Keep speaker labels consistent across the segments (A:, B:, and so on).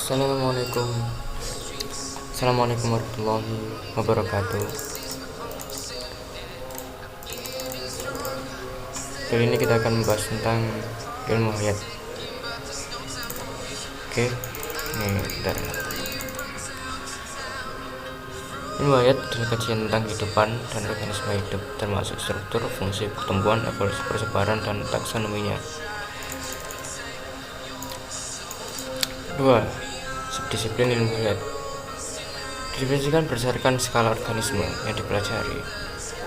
A: Assalamualaikum Assalamualaikum warahmatullahi wabarakatuh. Kali ini kita akan membahas tentang ilmu hayat. Oke, ini bentar. Ilmu hayat adalah kajian tentang kehidupan dan organisme hidup, termasuk struktur, fungsi, pertumbuhan, evolusi, persebaran, dan taksonominya. 2. Subdisiplin ilmu hayat didefinisikan berdasarkan skala organisme yang dipelajari,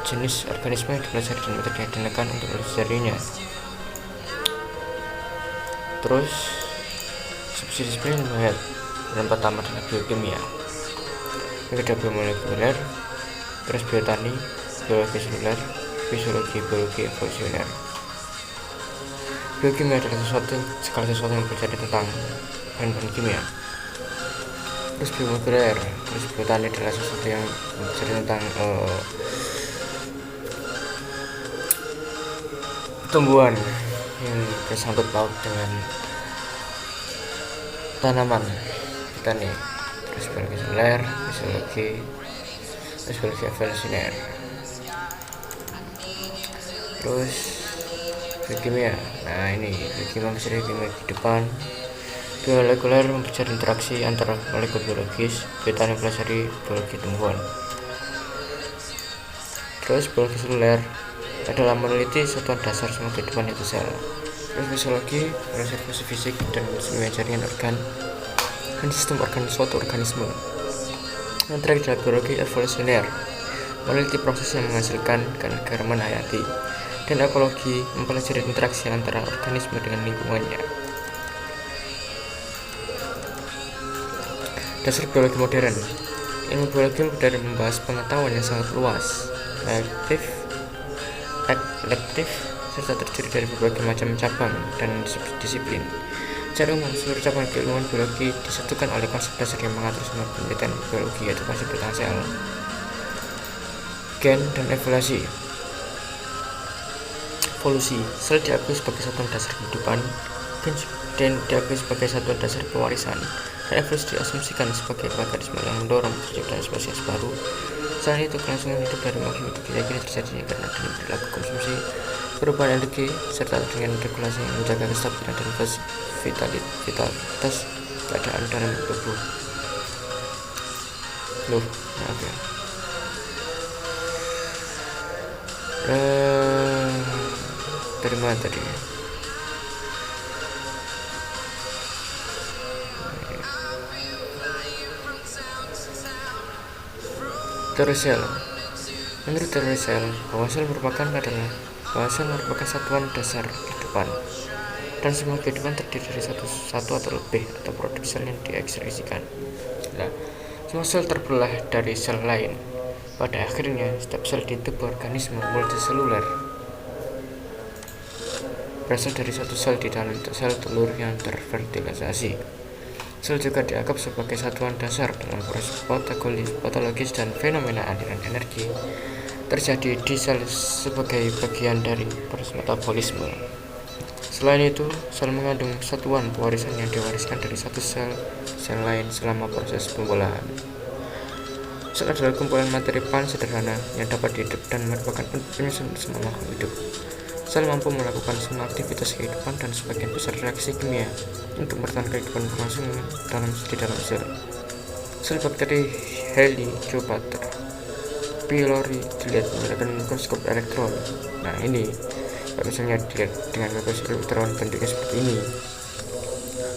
A: jenis organisme yang dipelajari, dan metode yang digunakan untuk mempelajarinya. Terus, subdisiplin ilmu hayat yang pertama adalah biokimia, yang kedua biomolekuler, terus biotani, biologi seluler, fisiologi, biologi evolusioner. Biokimia adalah segala sesuatu yang mempelajari tentang bahan-bahan kimia. Terus biomolekuler, terus biotani adalah sesuatu yang mempelajari tentang tumbuhan yang bersangkut paut dengan tanaman botani. Terus biologi seluler, fisiologi, terus biologi evolusioner. Terus biokimia, nah ini biokimia mempelajari kimia kehidupan. Biomolekuler mempelajari interaksi antara molekul biologis, biotani mempelajari biologi tumbuhan. Terus biologi seluler adalah meneliti satuan dasar semua kehidupan yaitu sel. Terus fisiologi mempelajari fungsi fisik dan kimia jaringan organ dan sistem organ suatu organisme. Yang terakhir adalah biologi evolusioner, meneliti proses yang menghasilkan keanekaragaman hayati. Dan ekologi mempelajari interaksi antara organisme dengan lingkungannya. Dasar biologi modern. Ilmu biologi modern membahas pengetahuan yang sangat luas, elektif, serta terdiri dari berbagai macam cabang dan subdisiplin. Secara umum, seluruh cabang keilmuan biologi disatukan oleh konsep dasar yang mengatur semua penelitian biologi, yaitu konsep tentang sel, gen, dan evolusi. Sel diakui sebagai satuan dasar kehidupan, gen diakui sebagai satuan dasar pewarisan, dan evolusi diasumsikan sebagai mekanisme yang mendorong terciptanya spesies baru. Selain itu, kelangsungan hidup dari makhluk hidup diyakini terjadinya karena adanya perilaku konsumsi, perubahan energi, serta dengan regulasi yang menjaga kestabilan dan vitalitas keadaan dalam tubuh. Dari mana tadi? Teorisel. Menurut teorisel, bahwa sel merupakan satuan dasar kehidupan, dan semua kehidupan terdiri dari satu atau lebih atau produk sel yang diekspresikan. Nah, semua sel terbelah dari sel lain. Pada akhirnya, setiap sel di tubuh organisme multiseluler berasal dari satu sel di dalam sel telur yang terfertilisasi. Sel juga dianggap sebagai satuan dasar dalam proses patologis dan fenomena aliran energi terjadi di sel sebagai bagian dari proses metabolisme. Selain itu, sel mengandung satuan pewarisan yang diwariskan dari satu sel lain selama proses pembelahan. Sel adalah kumpulan materi sederhana yang dapat dihidup dan merupakan penyusun semua makhluk hidup. Sel mampu melakukan semua aktivitas kehidupan dan sebagian besar reaksi kimia untuk bertahan kehidupan berlangsung di dalam sel. Sel bakteri Helicobacter pylori dilihat menggunakan mikroskop elektron. Nah ini, kalau misalnya dilihat dengan mikroskop elektron bentuknya seperti ini.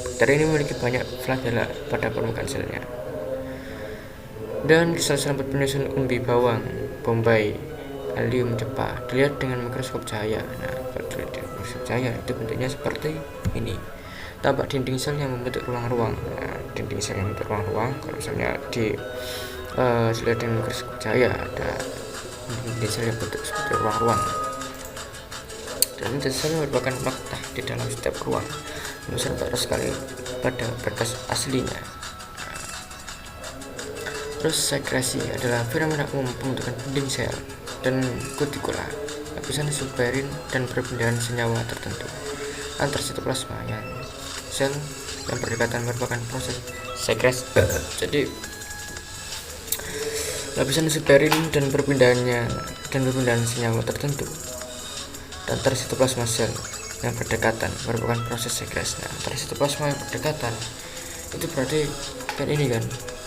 A: Bakteri ini memiliki banyak flagella pada permukaan selnya. Dan sel serabut penyusun umbi bawang, bombay, allium cepa dilihat dengan mikroskop cahaya. Nah, kalau dilihat dengan mikroskop cahaya itu bentuknya seperti ini. Tampak dinding sel yang membentuk ruang-ruang. Nah, dinding sel yang membentuk ruang-ruang, kalau misalnya dilihat dengan mikroskop cahaya ada dinding sel yang bentuk seperti ruang-ruang. Dan dinding sel merupakan noktah di dalam setiap ruang, namun batas sekali pada batas aslinya. Terus sekresi adalah fenomena umum pembentukan dinding sel dan kutikula, lapisan suberin, dan perpindahan senyawa tertentu antar sitoplasma yang sel yang berdekatan merupakan proses segres. Jadi lapisan siperin dan perpindahan senyawa tertentu antar sitoplasma sel yang berdekatan merupakan proses segres. Nah, antar sitoplasma yang berdekatan itu berarti kan ini kan,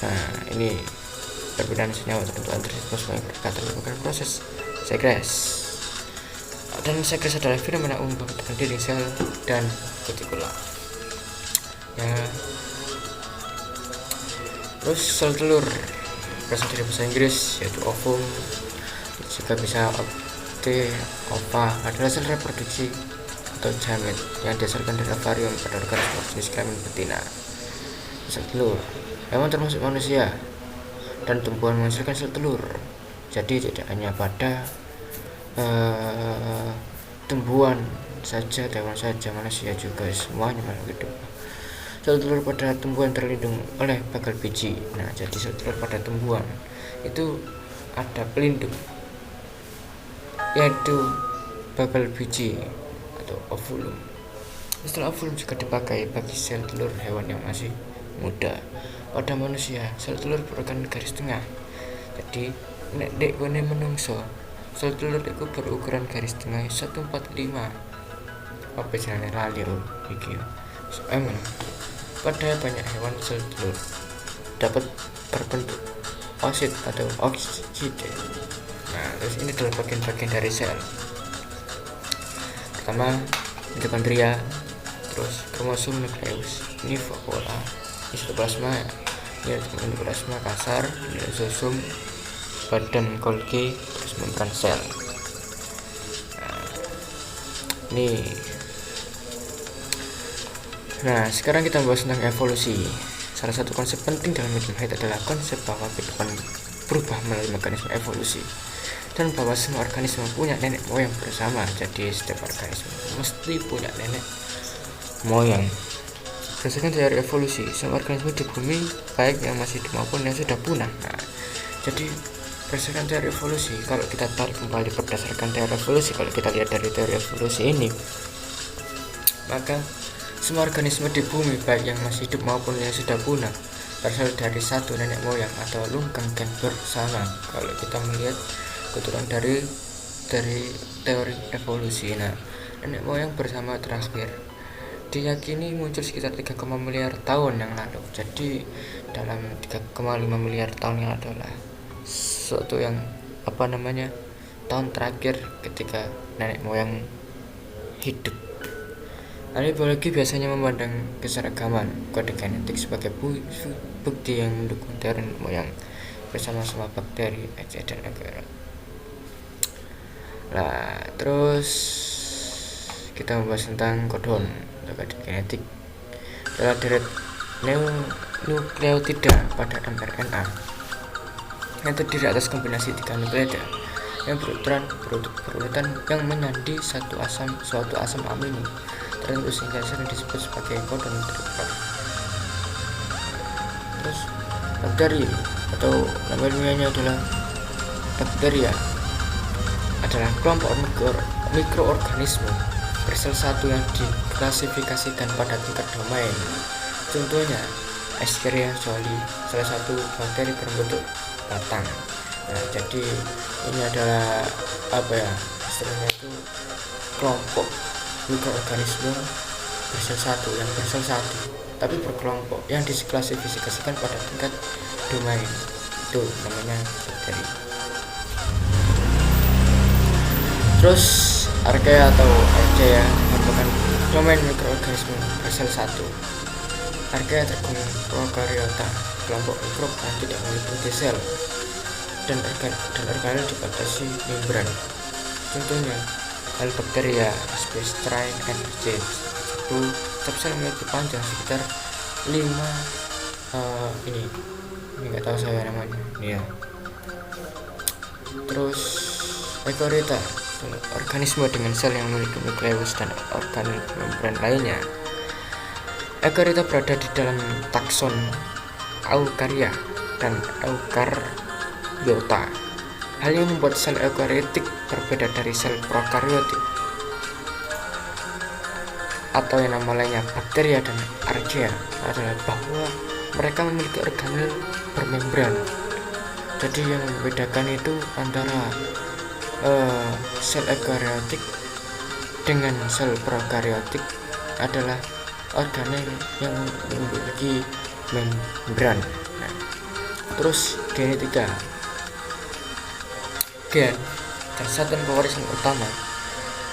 A: nah ini perpindahan senyawa tertentu antar sitoplasma yang berdekatan merupakan proses segres. Dan segres adalah fenomena umum pembentukan dinding sel dan kutikula. Ya. Terus sel telur berasal dari bahasa Inggris yaitu ovum, juga bisa ova, adalah sel reproduksi atau jamet yang dihasilkan dari ovarium pada organisme jenis kelamin betina. Sel telur, hewan termasuk manusia dan tumbuhan menghasilkan sel telur. Jadi tidak hanya pada tumbuhan saja, hewan saja, manusia juga, semuanya makhluk hidup. Sel telur pada tumbuhan terlindung oleh bagal biji. Nah, jadi sel telur pada tumbuhan itu ada pelindung, yaitu bagal biji atau ovulum. Istilah ovulum juga dipakai bagi sel telur hewan yang masih muda. Pada manusia, sel telur berukuran garis tengah. Jadi nek dek gone menungso, sel telur itu berukuran garis tengah 145. Apa jenenge lali iki. Emang pada banyak hewan sel telur dapat berbentuk oksid atau oksida. Nah, terus ini adalah bagian-bagian dari sel. Pertama, mitokondria, terus kromosom nukleus, ini vakuola, sitoplasma, ini endoplasma kasar, lisosom, badan Golgi, terus membran sel. Nah, sekarang kita bahas tentang evolusi. Salah satu konsep penting dalam medium height adalah konsep bahwa kehidupan berubah melalui mekanisme evolusi, dan bahwa semua organisme punya nenek moyang bersama. Jadi setiap organisme mesti punya nenek moyang. Berdasarkan teori evolusi, semua organisme di bumi, baik yang masih hidup maupun yang sudah punah. Nah, jadi berdasarkan teori evolusi, kalau kita tarik kembali berdasarkan teori evolusi, kalau kita lihat dari teori evolusi ini, maka semua organisme di bumi, baik yang masih hidup maupun yang sudah punah, berasal dari satu nenek moyang atau lungkang gen bersama. Kalau kita melihat keturunan dari teori evolusi, nah nenek moyang bersama terakhir diyakini muncul sekitar 3, miliar tahun yang lalu. Jadi dalam 3,5 miliar tahun yang lalu lah suatu yang tahun terakhir ketika nenek moyang hidup. Ahli biologi biasanya memandang keseragaman kode genetik sebagai bukti yang mendukung teori nenek moyang bersama-sama bakteri, dan eukarot. Nah, terus kita membahas tentang kodon atau kode genetik adalah deret nukleotida pada mRNA yang terdiri atas kombinasi 3 nukleotida yang berurutan yang menyandi suatu asam amino tertentu sehingga sering disebut sebagai kodon terdekat. Terus bakteri atau nama ilmiahnya adalah bakteria adalah kelompok mikroorganisme bersel satu yang diklasifikasikan pada tingkat domain. Contohnya Escherichia coli, salah satu bakteri berbentuk batang. Nah, jadi ini adalah istilahnya itu kelompok mikroorganisme bersel satu tapi berkelompok yang diklasifikasikan pada tingkat domain, itu namanya bakteri. Terus archaea atau archaea merupakan domain mikroorganisme bersel satu. Archaea tergolong prokariota, kelompok mikrob yang tidak memiliki sel dan organel dibatasi membran. Contohnya Albacteria, spesies Train and James. Itu sel memiliki panjang sekitar 5 ini nggak tahu saya namanya. Ya. Terus Eukaryota, organisme dengan sel yang memiliki nukleus dan organel membran lainnya. Eukaryota berada di dalam takson Eukarya dan Eukaryota. Hal yang membuat sel eukaryotik berbeda dari sel prokaryotik. atau yang nama lainnya bakteria dan archaea adalah bahwa mereka memiliki organel bermembran. Jadi yang membedakan itu antara sel eukariotik dengan sel prokariotik adalah organel yang memiliki membran. Nah, terus genetika. Gen dan satuan pewarisan utama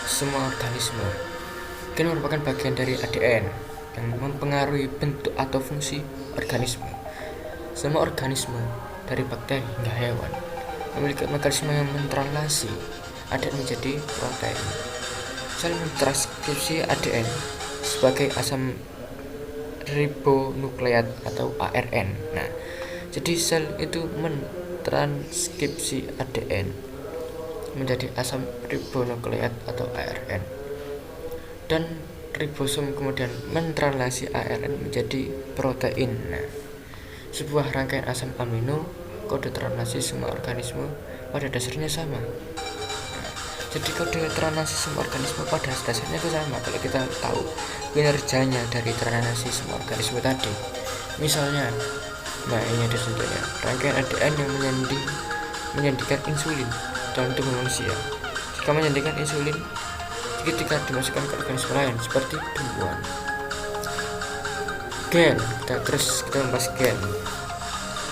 A: semua organisme. Gen merupakan bagian dari ADN yang mempengaruhi bentuk atau fungsi organisme. Semua organisme dari bakteri hingga hewan memiliki mekanisme yang mentranslasi ADN menjadi protein. Sel mentranskripsi ADN sebagai asam ribonukleat atau ARN. Nah, jadi sel itu mentranskripsi ADN menjadi asam ribonukleat atau ARN, dan ribosom kemudian mentranslasi ARN menjadi protein. Nah, sebuah rangkaian asam amino kode translasi semua organisme pada dasarnya sama. Jadi kode translasi semua organisme pada dasarnya itu sama. Kalau kita tahu kinerjanya dari translasi semua organisme tadi, misalnya, nah ini ada contohnya, rangkaian ADN yang menyandikan insulin dalam tubuh manusia. Jika menyandikan insulin, ketika dimasukkan ke organisme lain seperti tumbuhan. Gen, kita membahas gen.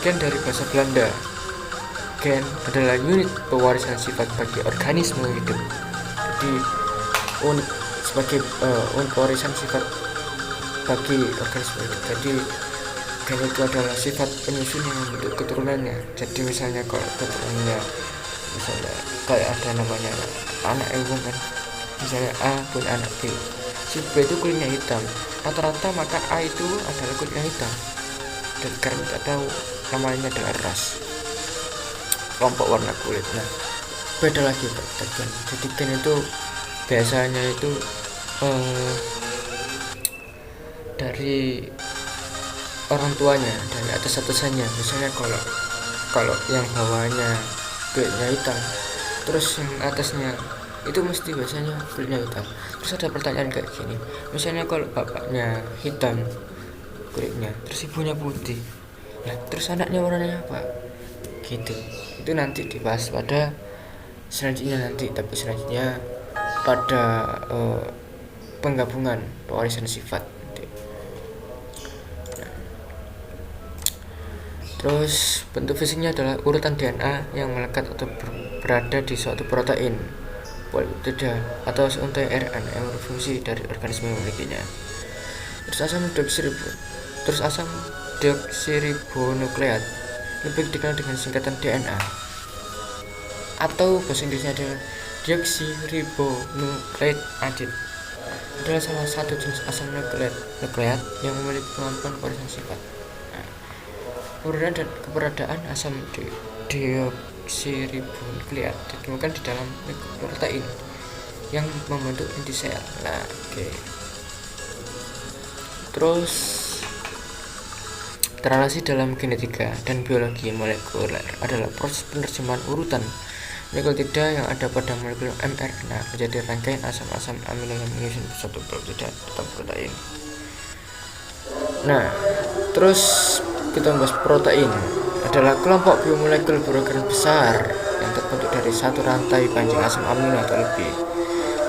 A: Gen dari bahasa Belanda. Gen adalah unit pewarisan sifat bagi organisme hidup. Jadi unit sebagai unit pewarisan sifat bagi organisme hidup. Jadi gen itu adalah sifat penyusun yang membentuk keturunannya. Jadi misalnya kalau keturunannya misalnya kayak ada namanya anak ibu kan, misalnya A punya anak B, si B itu kulitnya hitam, rata-rata maka A itu adalah kulitnya hitam, dan karena kita tahu namanya adalah ras, kelompok warna kulit. Nah, beda lagi gen. Jadi gen itu biasanya itu dari orang tuanya, dari atas-atasannya. Misalnya kalau yang bawahnya kulitnya hitam, terus yang atasnya itu mesti biasanya kulitnya hitam. Terus ada pertanyaan kayak gini, misalnya kalau bapaknya hitam kulitnya, terus ibunya putih, nah terus anaknya warnanya apa? Gitu. Itu nanti dibahas pada selanjutnya nanti, tapi selanjutnya pada penggabungan pewarisan sifat. Terus bentuk fisiknya adalah urutan DNA yang melekat atau berada di suatu protein, polipeptida atau seuntai RNA yang berfungsi dari organisme yang memilikinya. Terus asam deoksiribonukleat lebih dikenal dengan singkatan DNA, atau bahasa Inggrisnya adalah deoksiribonukleat acid, adalah salah satu jenis asam nukleat yang memiliki kemampuan pewarisan sifat. Urutan dan keberadaan asam deoksiribonukleat ditemukan di dalam protein yang membentuk inti sel. Nah, oke. Terus translasi dalam genetika dan biologi molekuler adalah proses penerjemahan urutan nukleotida yang ada pada molekul mRNA menjadi rangkaian asam-asam amino yang menyusun suatu peptida atau protein. Nah, terus kita membahas protein adalah kelompok biomolekul berorgan besar yang terbentuk dari satu rantai panjang asam amino atau lebih.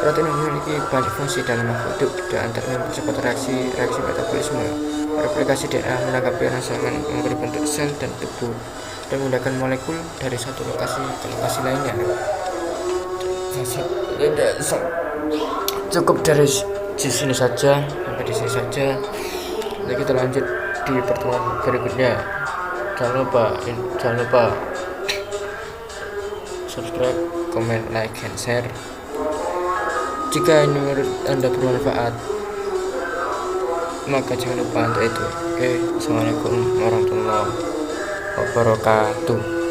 A: Protein memiliki banyak fungsi dalam makhluk hidup, di antaranya mempercepat reaksi metabolisme, replikasi DNA, menangkap rangsangan, memberi bentuk sel dan tubuh, dan memindahkan molekul dari satu lokasi ke lokasi lainnya. Cukup dari sini saja, sampai di sini saja. Nanti kita lanjut di pertemuan berikutnya. Jangan lupa subscribe, comment, like, and share jika ini menurut Anda bermanfaat, maka jangan lupa untuk itu. Oke, assalamualaikum warahmatullahi wabarakatuh.